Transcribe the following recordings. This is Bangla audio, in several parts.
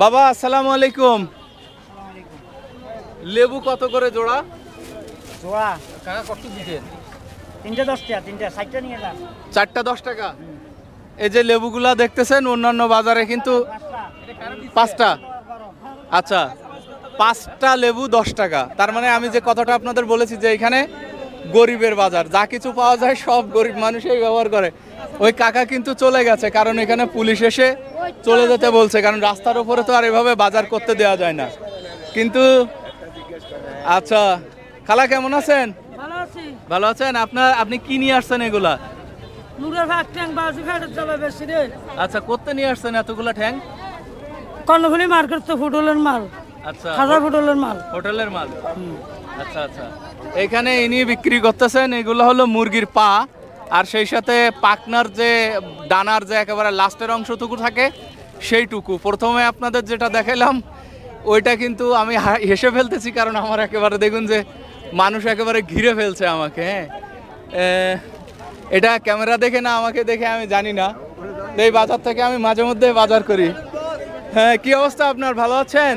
বাবা আসসালামু আলাইকুম। লেবু কত করে জোড়া? জোড়া কাকা কত দিচ্ছেন? 3টা 10 টাকা, 3টা 60টা নিয়ে যান। 4টা 10 টাকা। এই যে লেবুগুলা দেখতেছেন অন্যান্য বাজারে কিন্তু 5টা। আচ্ছা 5টা লেবু 10 টাকা। তার মানে আমি যে কথাটা আপনাদের বলেছি যে এখানে গরিবের বাজার, যা কিছু পাওয়া যায় সব গরিব মানুষই ব্যবহার করে। ওই কাকা কিন্তু চলে গেছে কারণ এখানে পুলিশ এসে চলে যেতে বলছে, কারণ রাস্তার উপরে তো আর এভাবে বাজার করতে দেওয়া যায় না। কিন্তু আচ্ছা খালা কেমন আছেন? ভালো আছি। ভালো আছেন? আপনি কি নিয়ে আসছেন এগুলা? নুরের ভাগ ট্যাং বাজি ফেরত যাবে বেশি রে। আচ্ছা করতে নিয়ে আসছেন এতগুলা ঠ্যাং? কর্ণফুলি মার্কেট তো ফুটলের মাল, আচ্ছা হাজার ফুটলের মাল। হোটেলের মাল। আচ্ছা আচ্ছা এখানে ইনি বিক্রি করতেছেন এগুলো হলো মুরগির পা, আর সেই সাথে পাকনার যে ডানার যে একেবারে লাস্টের অংশটুকু থাকে সেইটুকু। প্রথমে আপনাদের যেটা দেখাইলাম ওইটা কিন্তু আমি হেসে ফেলতেছি কারণ আমার একেবারে দেখুন যে মানুষ একেবারে ঘিরে ফেলছে আমাকে। হ্যাঁ এটা ক্যামেরা দেখে না আমাকে দেখে আমি জানি না, এই বাজার থেকে আমি মাঝে মধ্যে বাজার করি। হ্যাঁ কি অবস্থা আপনার? ভালো আছেন?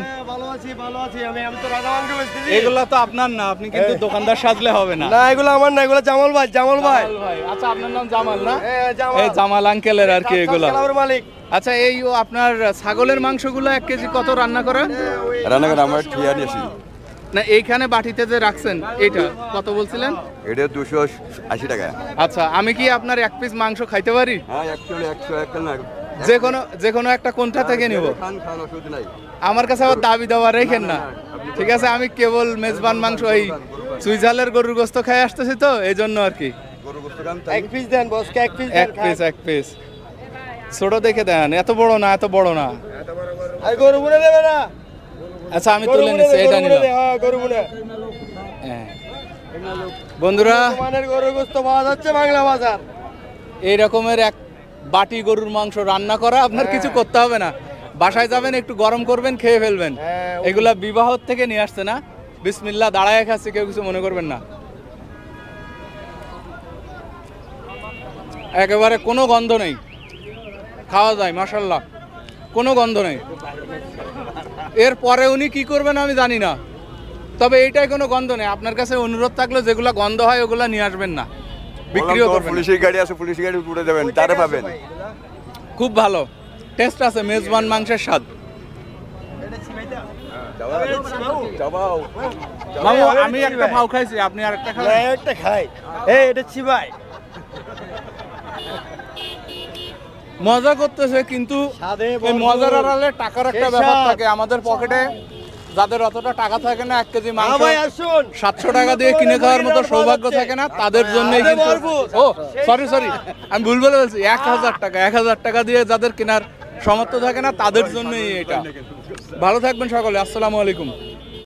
ভালো আছি আমি তো রাজা মাংস বেচতেছি। এগুলা তো আপনার না, আপনি কিন্তু দোকানদার সাজলে হবে না। না এগুলো আমার না, এগুলো জামাল ভাই। জামাল ভাই। আচ্ছা আপনার নাম জামাল না? হ্যাঁ, জামাল। এই জামাল আঙ্কেলের আর কি এগুলো। ক্লাবের মালিক। আচ্ছা এই আপনার ছাগলের মাংসগুলো 1 কেজি কত রান্না করেন? রান্না করে আমার ঠিয়া নিয়েছি। না এইখানে বাটিতে যে রাখছেন এটা কত বলছিলেন? এটা 280 টাকা। আচ্ছা আমি কি আপনার 1 পিস মাংস খাইতে পারি? হ্যাঁ 100 একটা না, যে কোনো একটা কোনটা থেকে নিব? খান অসুবিধা নাই। আমার কাছে আবার দাবি দেওয়া রেখেন না, ঠিক আছে? আমি কেবল মেজবান মাংস এই সুইজালের গরুর গোস্ত খাই আসতেছি তো এই জন্য আর কি। গরু গোস্ত খান এক পিস দেন বসকে, এক পিস দেন। এক পিস ছোট দেখে দেন, এত বড় না। আর গরু বুনে দেবে না? আচ্ছা আমি তুলে নিচ্ছি, এটা নিলাম। হ্যাঁ গরু বুনে। হ্যাঁ বন্ধুরা মানের গরুর গোস্ত পাওয়া যাচ্ছে বাংলা বাজার। এই রকমের এক বাটি গরুর মাংস রান্না করা আপনার কিছু করতে হবে না, বাসায় যাবেন একটু গরম করবেন খেয়ে ফেলবেন। এগুলা বিবাহ থেকে নিয়ে আসছে না, বিসমিল্লাহ দাঁড়ায় খাচ্ছে, কেউ কিছু মনে করবেন না। একেবারে কোনো গন্ধ নেই, খাওয়া যায় মাশাআল্লাহ, কোনো গন্ধ নেই। এর পরে উনি কি করবেন আমি জানি না, তবে এইটাই কোনো গন্ধ নেই। আপনার কাছে অনুরোধ থাকলো যেগুলা গন্ধ হয় ওগুলা নিয়ে আসবেন না, বিক্রিও করবেন না। পুলিশের গাড়ি আছে, পুলিশের গাড়ি উঠে যাবেন, তারে পাবেন। খুব ভালো টেস্ট আছে, মেজবান মাংসের স্বাদ। মামু আমি একটা ভাও খাইছি, আপনি আর একটা খাবেন? একটা খাই। এই এটা চিবাই। মজা করতেছে কিন্তু এই মজার আড়ালে টাকার একটা ব্যাপার থাকে। আমাদের পকেটে যাদের অতটা টাকা থাকে না 1 কেজি মাংস 700 টাকা দিয়ে কিনে খাওয়ার মতো সৌভাগ্য থাকে না, তাদের জন্যই কিন্তু ও সরি আমি ভুল বলে বলছি, 1000 টাকা দিয়ে যাদের কেনার সামর্থ্য থাকে না তাদের জন্যই এটা। ভালো থাকবেন সকলে, আসসালামু আলাইকুম।